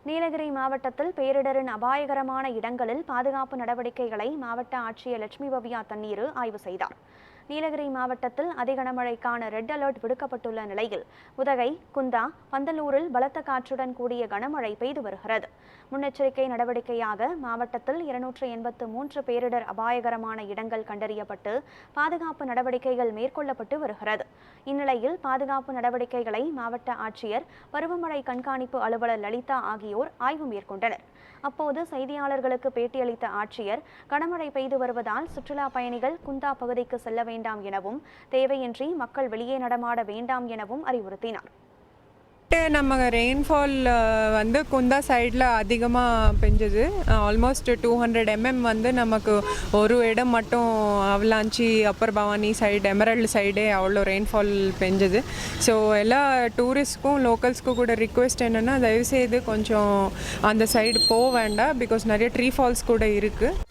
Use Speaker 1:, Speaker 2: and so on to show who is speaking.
Speaker 1: நீலகிரி மாவட்டத்தில் பேரிடரின் அபாயகரமான இடங்களில் பாதுகாப்பு நடவடிக்கைகளை மாவட்ட ஆட்சியர் லட்சுமி பவ்யா தண்ணீர் ஆய்வு செய்தார். நீலகிரி மாவட்டத்தில் அதிக கனமழைக்கான ரெட் அலர்ட் விடுக்கப்பட்டுள்ள நிலையில் உதகை, குந்தா, பந்தலூரில் பலத்த காற்றுடன் கூடிய கனமழை பெய்து வருகிறது. முன்னெச்சரிக்கை நடவடிக்கையாக மாவட்டத்தில் 283 பேரிடர் அபாயகரமான இடங்கள் கண்டறியப்பட்டு பாதுகாப்பு நடவடிக்கைகள் மேற்கொள்ளப்பட்டு வருகிறது. இந்நிலையில் பாதுகாப்பு நடவடிக்கைகளை மாவட்ட ஆட்சியர், பருவமழை கண்காணிப்பு அலுவலர் லலிதா ஆகியோர் ஆய்வு மேற்கொண்டனர். அப்போது செய்தியாளர்களுக்கு பேட்டியளித்த ஆட்சியர், கனமழை பெய்து வருவதால் சுற்றுலா பயணிகள் குந்தா பகுதிக்கு செல்ல வேண்டாம் எனவும், தேவையின்றி மக்கள் வெளியே நடமாட வேண்டாம் எனவும் அறிவுறுத்தினார்.
Speaker 2: நம்ம ரெயின்ஃபால் வந்து குந்தா சைடில் அதிகமாக பெஞ்சது. ஆல்மோஸ்ட் 200 mm வந்து நமக்கு ஒரு இடம் மட்டும் Avalanche, upper Bhavani side, Emerald சைடே அவ்வளோ ரெயின்ஃபால் பெஞ்சது. ஸோ எல்லா டூரிஸ்ட்க்கும் லோக்கல்ஸ்க்கும் கூட ரிக்வெஸ்ட் என்னென்னா, தயவுசெய்து கொஞ்சம் அந்த சைடு போக வேண்டாம். பிகாஸ் நிறைய ட்ரீ ஃபால்ஸ் கூட இருக்குது.